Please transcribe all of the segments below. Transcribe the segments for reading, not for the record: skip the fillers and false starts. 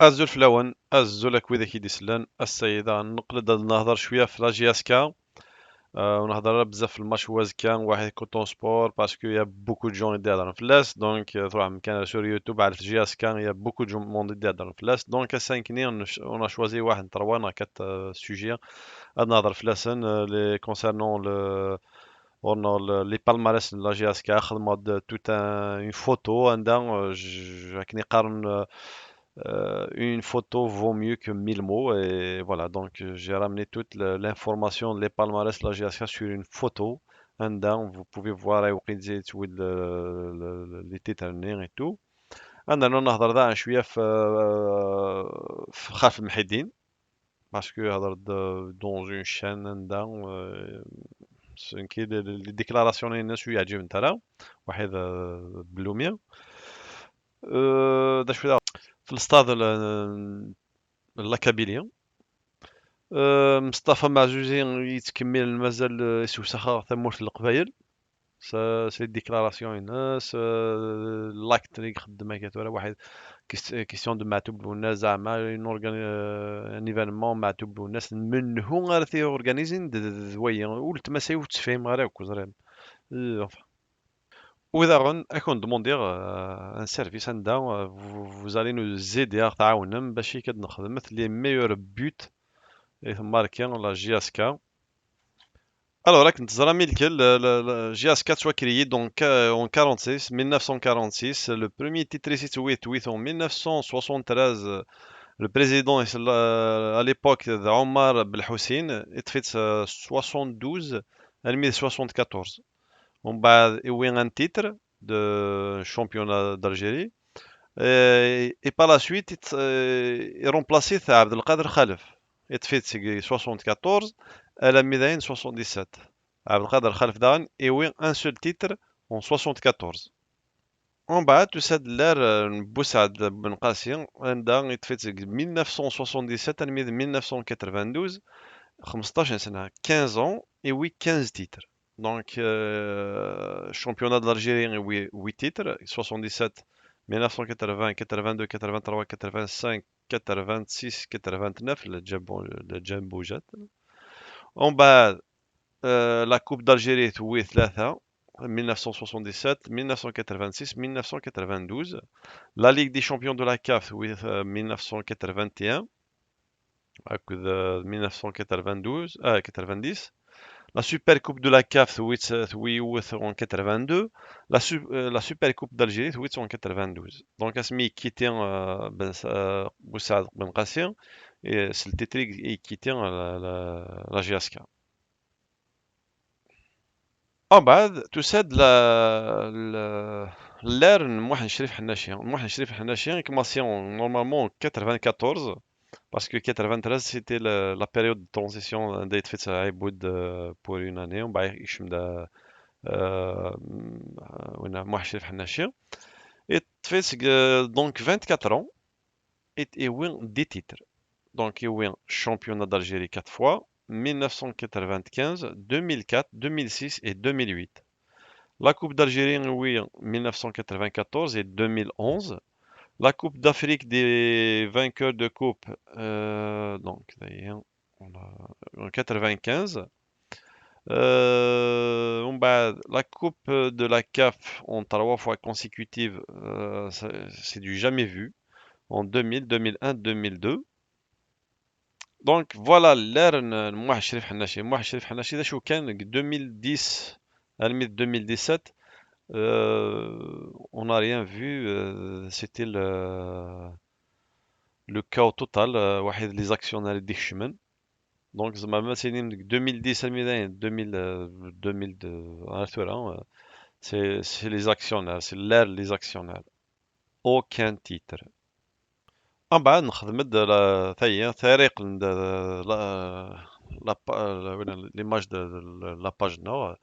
أزول فلاون أزولك وذا كي ديسلان السيدة نقلد نهضر شوية في لا جي اس كا. ونهضر بزاف في الماتش وازكا واحد كوتون سبور باسكو يا بوكو دو جون يدي يهضرون فلاس دونك تروح مكان سور يوتيوب على جي اس كا يا بوكو دو موند يدي يهضرون فلاس دونك السانكني اون شوازي واحد تروانا كات سوجي نهضر فلاسن لي كونسيرنون لي بالماريس لا جي اس كا خدمة توت اون فوتو عندها كني قارن. Une photo vaut mieux que 1000 mots et voilà, donc j'ai ramené toute l'information, les palmarès, la GSK sur une photo. عندها vous pouvez voir وقيت زيد تولد les تيترنين et tout. عندنا نهضر داع شوية في خلف المحيدين باسكو هضر دون اون شان عندها كي لي ديكلاراسيون الناس شوية يعجبني ترى واحد بلومية. دا شوية في الاستاد لاكابيليا. مصطفى معزوزي يتكمل مازال يسوسخ ثمورة القبايل. سي ديكلاراسيون الناس لاكت اللي يخدم هكا ولا واحد كيسيون دو معتوب والناس زعما ان ايفينمون معتوب والناس منه غير تي اورغانيزين دويا ولت ما سايو تفهم غير هكا زرين. واذا غن اكون دوموندير ان سيرفيس عندها vous allez nous aider تعاونم باش كد نخدم لي ميور بوت ماركين la JSK. Alors, là, le GS4 soit créé donc en 46, 1946. Le premier titre ici, c'est en 1973. Le président à l'époque Omar Belhoussine est fait 72, elle met 74. On bat un titre de championnat d'Algérie. Et par la suite, il est remplacé par Abdelkader Khalef. Il fait 74, elle a mis 77. Abdelkader Khalef Dan et oui, un seul titre en 74. En bas, tout ça de l'air Boussad Ben Qassim, il fait 1977, elle a mis 1992, 15 ans et oui, 15 titres. Donc, championnat de l'Algérie, oui, 8 titres, 77, 1980, 82, 83, 85, 86, 89, le Jumbo Jet. En bas, la Coupe d'Algérie, oui, 3, 1977, 1986, 1992. La Ligue des champions de la CAF, oui, 1981, à 1992, 90. La Super Coupe de la CAF, oui, en 82. La Super Coupe d'Algérie, oui, en 92. Donc, Asmi quitté Boussad Ben Qassir et c'est le titre qui tient la GSK. En bas, tout ça de l'ère Mouhen Cherif Hannachien. Mouhen Cherif Hannachien commençait normalement en 94. Parce que 93, c'était la période de transition d'être fait à Iboud pour une année. On va y Mouhachir Hannachir. Et fait donc 24 ans. Et il win 10 titres. Donc il win championnat d'Algérie 4 fois. 1995, 2004, 2006 et 2008. La Coupe d'Algérie, oui, 1994 et 2011. La Coupe d'Afrique des vainqueurs de coupe, donc d'ailleurs, en 95. La Coupe de la CAF en 3 fois consécutives, c'est du jamais vu. En 2000, 2001, 2002. Donc voilà l'ère moi Cherif Hanachi. Moi Cherif Hanachi, شو كان 2010 à la limite 2017. On n'a rien vu. C'était le chaos total. واحد les actionnaires ديكشمن. Donc زعما سنين 2010 2000 c'est les actionnaires, c'est l'ère les actionnaires. Aucun titre. بعد نخدم ثاني طريق l'image de la page que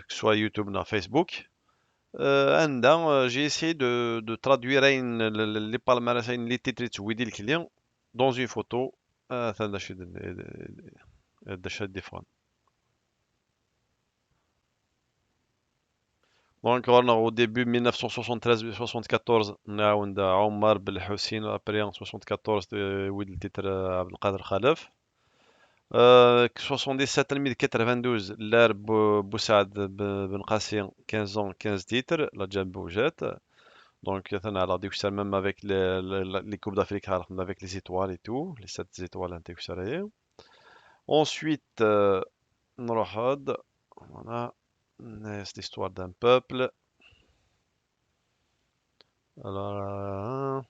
ce soit YouTube ou Facebook. J'ai essayé de traduire les palmarès, les titres de le client dans une photo. d'achat des fois. دونك رانا au début 1973 نعاود عمر بالحسين ابري 74 ولد التتر عبد القادر خلف. 77 تلميذ 92 لار بوسعد بن قاسم 15 ans 15 titres la جاب بوجات. Donc على ديك الساعه même avec les coupes d'Afrique avec les étoiles et tout les 7 étoiles انت كسريه. Ensuite نروح هاد voilà c'est l'histoire d'un peuple. Alors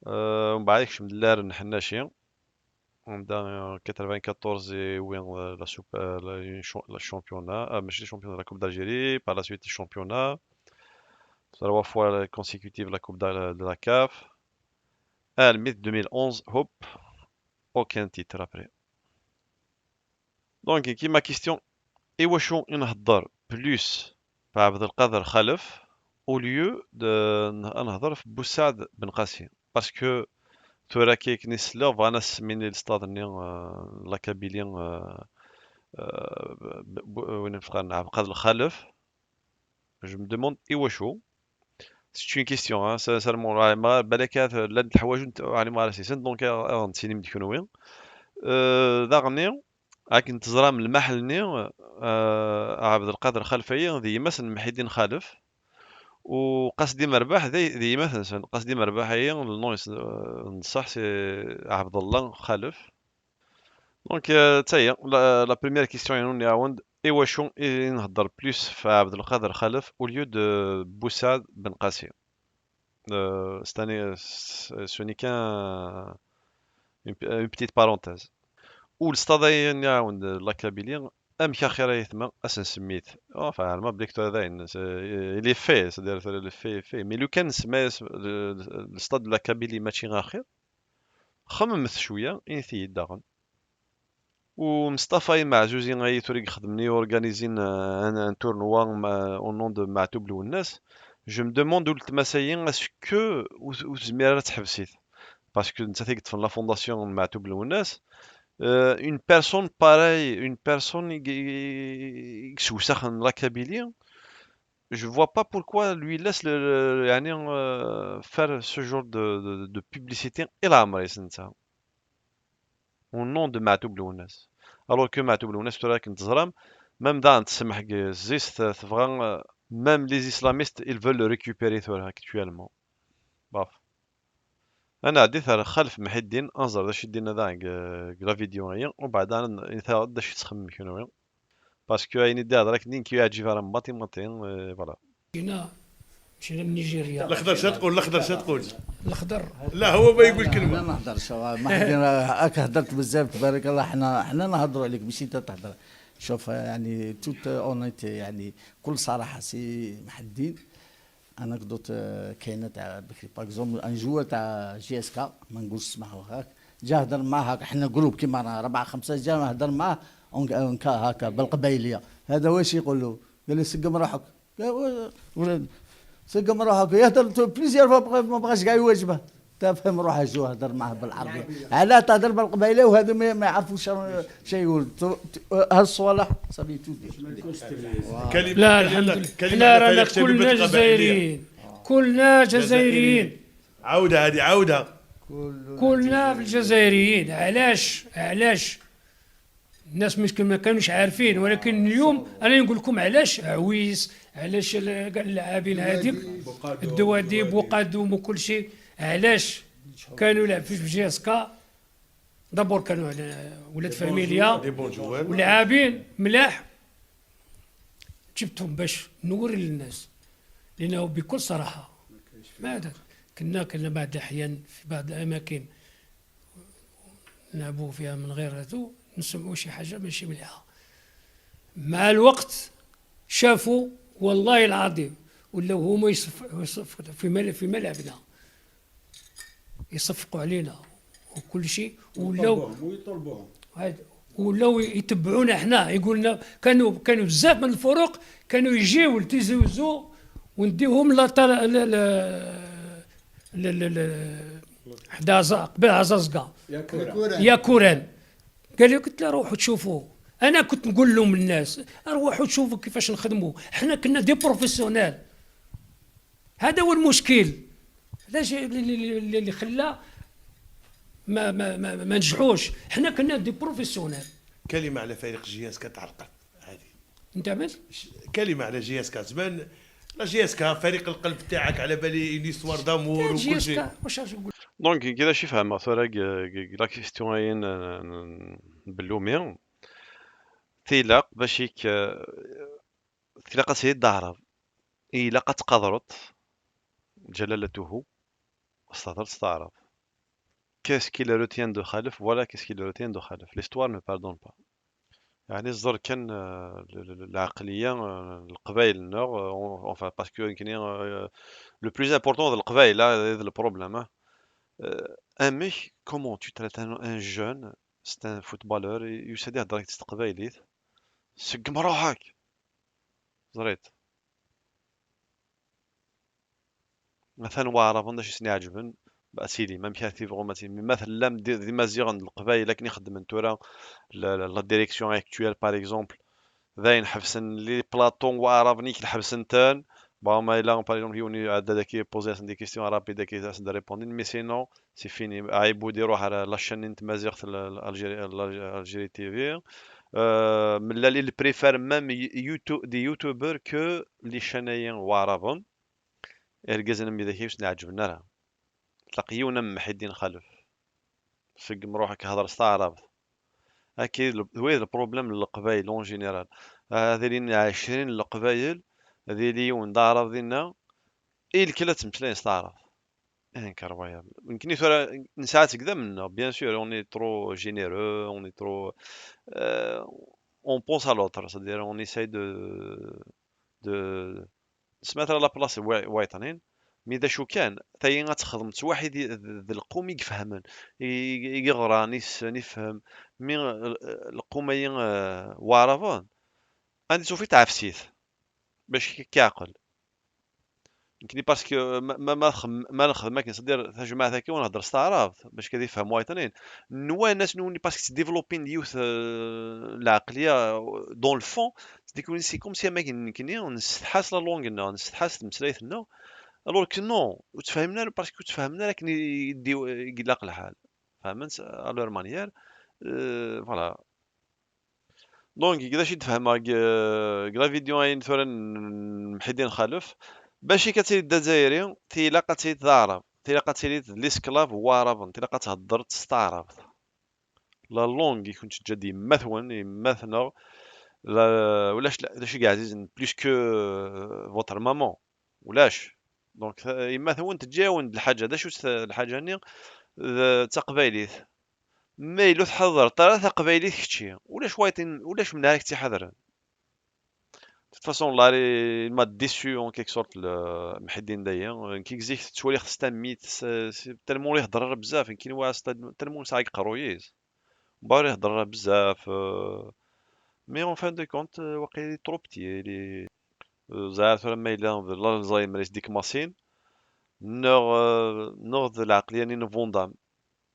ومن بعد كش من اللار نحناشي عندنا 94 وين لا سوب لا championnat ماشي championnat la coupe d'Algérie par la suite le championnat 3 fois consécutive la coupe de la CAF. Le mythe 2011 hop aucun titre après. Donc qui ma question et واش نهضر plus بعبد القادر خلف au lieu de نهضر في بوسعد بن قاسم parce que ثورا كيك نسلا فانا سميني الستاد لا كابيليان وين فقان عبد القادر الخلف. Je me demande إيواشو c'est une question hein sincèrement ما بالك لا الحوايج يعني ما راسي سن دونك نسيني مديكونوين داغني راك نتزرى من المحل عبد القادر خلفية ذي مثلا محيدين خالف وقصدي مرباح ذي مثلا قصدي مرباح هي النويس نصح سي عبد الله خالف. دونك تاهي لا بروميير كيسيون ينوني عاود ايواشو نهضر بلوس في عبد القادر خلف او ليو دو بوسعد بن قاسم. ستاني سوني كان une petite parenthèse. والستادي نعاود لا كابيليا ام خير يثما اسن سميت enfin ما بليك هذاين لي في c'est-à-dire لي في مي لو كان سما الستاد لا كابيلي ماشي غير خممت شويه انثي داغن ومصطفى مع جوجي غاي توريك خدمني اورغانيزين ان تورنوا او نون دو معتوب الناس. جو مي دوموند ولت مسايين اسكو وزميره تحبسيت باسكو انت ثيقت في لا فونداسيون معتوب الناس. Une personne pareille, une personne sous la Kabylie, je vois pas pourquoi lui laisse يعني, faire ce genre de publicité et la ça au nom de Matoub Lounes. Alors que Matoub Lounes, tu vois, même dans même les islamistes, ils veulent le récupérer actuellement. Bref. انا عديت على خلف محي الدين انظر داش يدينا ذا لا فيديو غيا وبعد انا نثا داش تخمم شنو باسكو اين دي هضرك نين كي يعجب راه ماتي فوالا. مشينا من نيجيريا. الاخضر شا تقول الاخضر شا تقول الاخضر لا هو ما يقول كلمه. لا ما نهضرش ما حد راك هضرت بزاف تبارك الله. حنا نهضروا عليك ماشي انت تهضر. شوف يعني توت اونيتي يعني كل صراحه سي محدين انكدوت كاينه تاع بكري باغ اكزومبل ان جوار تاع جي اس كا ما نقولش اسمه هاك جا هضر معاه حنا جروب كيما رانا 4 5 جا هضر معاه اونكا هكا بالقبايليه. هذا واش يقول له؟ قال له سقم روحك. قال سقم روحك يهضر بليزيور فوا ما بغاش كاع يواجبه تفهم روحه جو هضر معاه بالعربيه علاه تهضر بالقبايله وهذا ما يعرفوش شي يقول هالصوالح صافي تودي. لا الحمد لله حنا رانا كلنا جزائريين كلنا جزائريين. عودة هذه عودة كلنا في الجزائريين. علاش الناس ممكن ما كانوش عارفين ولكن اليوم انا نقول لكم علاش عويس علاش كاع اللاعبين هذيك الدواديب وقادوم وكل شيء علاش كانوا يلعبوا في جي اس كا. دابور كانوا ولاد فاميليا ولاعبين ملاح جبتهم باش نوري للناس لانه بكل صراحه ماذا كنا بعض الاحيان في بعض الاماكن نلعبوا فيها من غير هذو نسمعوا شي حاجه ماشي مليحه. مع الوقت شافوا والله العظيم ولاو هما يصفقوا في ملعبنا يصفقوا علينا وكل شيء ولاو يتبعونا احنا يقول لنا كانوا بزاف من الفرق كانوا يجيو لتيزوزو ونديوهم حدا قبل عزازكا يا كوران. قال لي قلت له روحوا تشوفوا انا كنت نقول لهم الناس اروحوا تشوفوا كيفاش نخدموا، حنا كنا دي بروفيسيونيل. هذا هو المشكل، علاش اللي خلى ما نجحوش. حنا كنا دي بروفيسيونيل. كلمه على فريق جياسكا تعرقل هذه، انت عمل كلمه على جياسكا زمان. لا جياسكا فريق القلب تاعك، على بالي اون استوار دامور وكل شيء. جيسكا واش نقول. دونك كذا شي فهم ثورا لا كيستيون هي بلومي تيلاق باش تيلاق سيد دعرب إلا قد قدرت جلالته استعرض. Qu'est-ce qui le retient de Khalif? Voilà qu'est-ce qui le retient de Khalif. L'histoire ne pardonne pas. يعني الزر كان العقلية القبائل النور enfin parce que le plus important de القبائل là le problème. Un mec, comment tu traites un jeune, c'est un footballeur, يسدي هضرك تستقبايليت سقم روحك زريت مثلا واعرف عندها شي يعجبن سيدي ما مشاتي فغوماتي مثلا دي مازيغ عند القبائل لكن يخدم انتورا لا ديريكسيون اكتويل باغ اكزومبل ذاين حفسن لي بلاطون واعرفنيك الحبسن تان bon mais là par exemple يوني عاد داكي بوزي دي كيستيون رابيد كي تاس دي ريبوندين مي سينو سي فيني عيبو يروح على لاشين انت مازيغ الجيري تي في من اللي بريفير ميم دي يوتيوبر كو لي شانيين واعرفهم ارجازنا مي داكي واش نعجبنا راه تلاقيونا محيدين خلف سقم روحك هضر استعرض اكيد هو البروبليم القبايل اون جينيرال هذين 20 القبايل هذي وندعرض دينا اي الكلا تمثلين استعرض انكرويابل يمكن ثورا نساعات كذا منا بيان سور اوني ترو جينيرو اوني ترو اون بونس ا لوتر سادير اون ايساي دو سمعت على بلاصه وايطنين مي دا شو كان ثاي غتخدم واحد ذا القوم يفهمن يقرا نفهم مي القوميين واعرفون عندي سوفي تعفسيت باش كيعقل يمكن باسكو ما نخدم كي ندير جماعه هكا ونهضر استعراض باش كذا يفهم وايطنين نوا الناس نوني باسكو ديفلوبين ديوث العقليه دون الفون ديكون سي كوم سي ما كاين نستحاس لا لونغ نستحاس مسلايتنا الوغ كو نو وتفهمنا باسكو تفهمنا لكن يديو يقلق الحال فهمت الور مانيير فوالا دونك كذا شي تفهم كلا فيديو اين ثورا محيدين خالف باش كتسير الجزائري تيلاقى تيتعرف تيلاقى تيريد ليسكلاف وارافن تيلاقى تهضر تستعرف لا لونغ يكون تجدي مثلا مثلا ولاش لاش كاع عزيز بليس كو فوتر مامون ولاش دونك مثلا تجاوند الحاجه هذا شو الحاجه هني تقبايليت ما إلا تحضر ثلاثة قبايليت كتشي ولاش من هاك تحضر de toute façon là il m'a déçu en quelque sorte محدين دايا كي زيك تولي خص تميت تالمون يهضر بزاف كاين واحد تالمون ساعه قرويز باغي يهضر بزاف مي اون فان دو كونت واقيلا ترو بتي لي زعما ما الا الزايمر ديك ماسين نوغ العقليه ني فوندام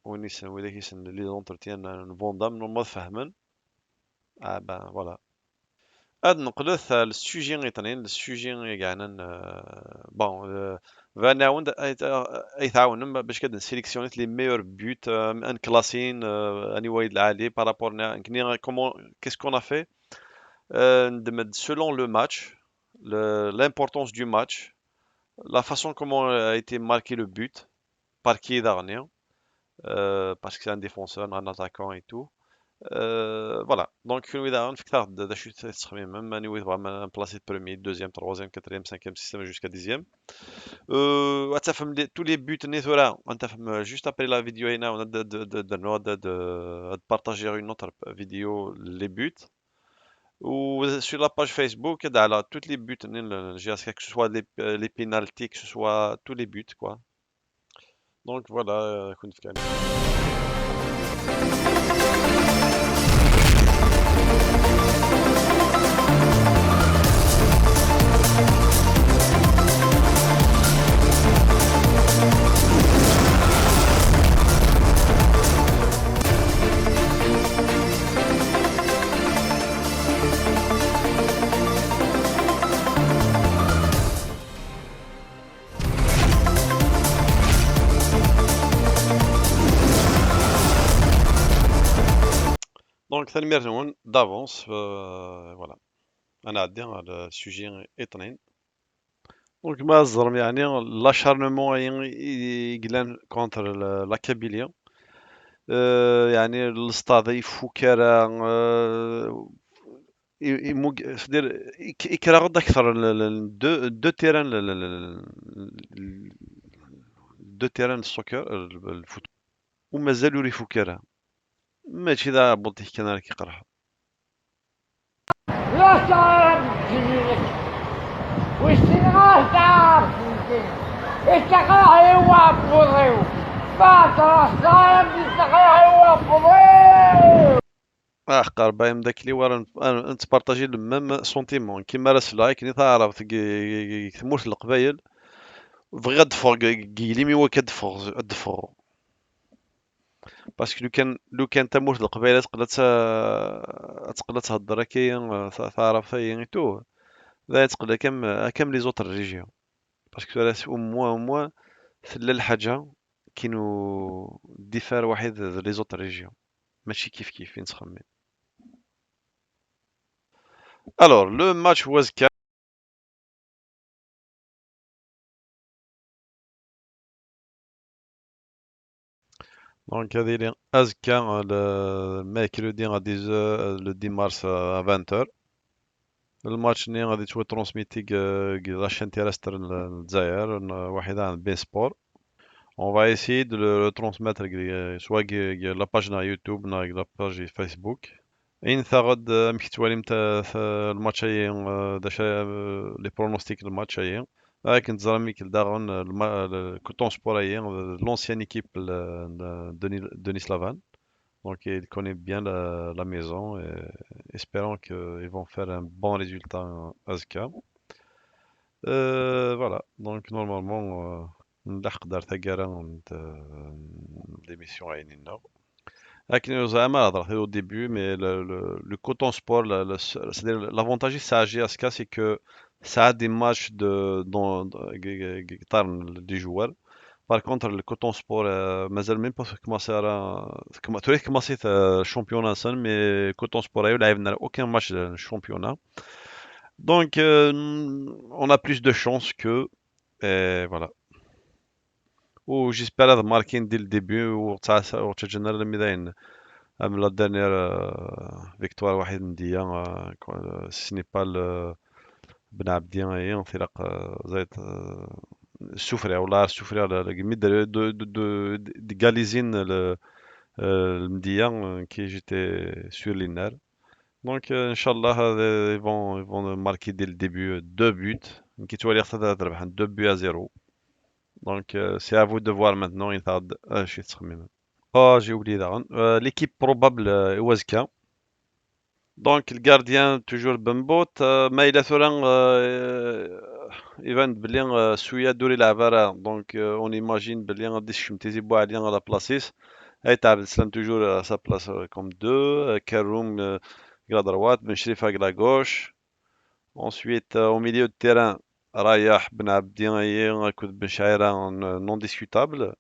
وين يسوي داك يسن لي زونترتيان فوندام نورمال فهمن بان فوالا هاد نقلث السوجي غيطنين السوجي كاعنا بون فنعاود يتعاون باش كد نسيليكسيونيت لي ميور بوت ان كلاسين اني وايد العالي بارابور كني كومون كيس كون ا في ندمد selon le match l'importance du match la façon comment a été marqué le but par qui dernier parce que c'est un défenseur un attaquant et tout voilà donc كون فكرت دا شو تخميم même اني ويت vraiment placé premier deuxième troisième quatrième cinquième sixième jusqu'à dixième تفهم tous les buts نيثورا نتفهم juste après la vidéo هنا on a de partager une autre vidéo les buts ou sur la page Facebook على toutes les buts que ce soit les pénaltys que ce soit tous les buts quoi donc voilà كنت دونك ثاني ميرنون دافونس فوالا انا عندي على السوجي اثنين دونك ما الزرم يعني لاشارنمون يقلان كونتر لا كابيليا يعني الاستاذ يفوكرا سدير يكره غد اكثر دو تيران دو تيران السوكر الفوت ومازال يوري فوكرا ماشي ذا بلطيه كان راك يقرح لا تعرف جميلك والسنغال تعرف التقرح هو بوضيو ما تراس لا يمدي التقرح هو بوضيو قربايم داك اللي ورا نتبارطاجي الميم سونتيمون كيما راس لايك كني تعرف ثمورت القبايل بغا دفور قيليمي هو كدفور دفور باسكو لو كان تموت القبايله تقدر تهضر كاين تعرف كاين تو لا تقدر كم لي زوتر ريجيون باسكو راس او موان ثلا الحاجه كاينو ديفار واحد لي زوتر ريجيون ماشي كيف فين تخمم الور لو ماتش واز دونك هذه اللي أزكى الميركودي غادي لو 10 مارس 20 الماتش ني غادي توا ترونسميتي لاشين تيرستر الجزائر واحدة عن بين سبور اون فا ايسيي دو لو ترونسميتر سوا لا باجنا يوتيوب نا لا باج فيسبوك إن ثغد مكتوالي متى الماتش أي داش لي برونوستيك الماتش أي كنت زرامي كل داغون كوتون سبور أي لونسيان équipe Denis Lavan. Donc il connaît bien la maison et espérons qu'ils vont faire un bon résultat à Azka. Voilà, donc normalement نقدر تقرا l'émission عينينا لكن زعما هضرت au début mais le coton sport c'est-à-dire l'avantage c'est à GSK c'est que ça a des matchs des joueurs. Par contre, le coton sport, مازال même pas commencé tu as commencé le championnat mais coton sport il n'a aucun match de championnat. Donc on a plus de chances que et voilà. Ou j'espère marquer dès le début ou تجينا الميدان la dernière victoire واحد ندية si ce n'est pas le بن عبدين هي انطلاق زيت السفرة ولا السفرة de Galizine المدية qui j'étais sur l'INR. Donc Inch'Allah ils vont marquer dès le début deux buts qui tu vas dire 2 buts à 0. Donc c'est à vous de voir maintenant il tarde شي تخمم. J'ai oublié d'avant. L'équipe probable Wazka. Donc le gardien toujours Bembot ما إلى ثوران يبان بلي سويا دوري لعبة donc on imagine بلي غادي تشمتيزي بو عليا على بلاسيس اي تاع عبد السلام toujours à sa place comme 2 Karoum à droite Ben Cherifa à gauche ensuite au milieu de terrain Rayah Ben Abdien et Ben Chaira non discutable.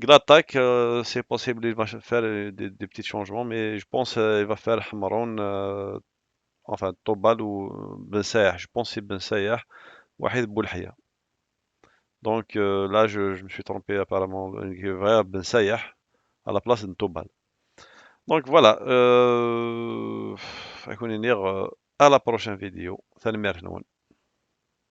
L'attaque, c'est possible, il va faire des petits changements, mais je pense qu'il va faire Hamaroun, enfin Tobal ou Ben Saïh. Je pense que c'est Ben Saïh, Wahid Boulhia. Donc là, je me suis trompé apparemment. Il va y avoir Ben Saïh à la place de Tobal. Donc voilà, à la prochaine vidéo. Salut, merci.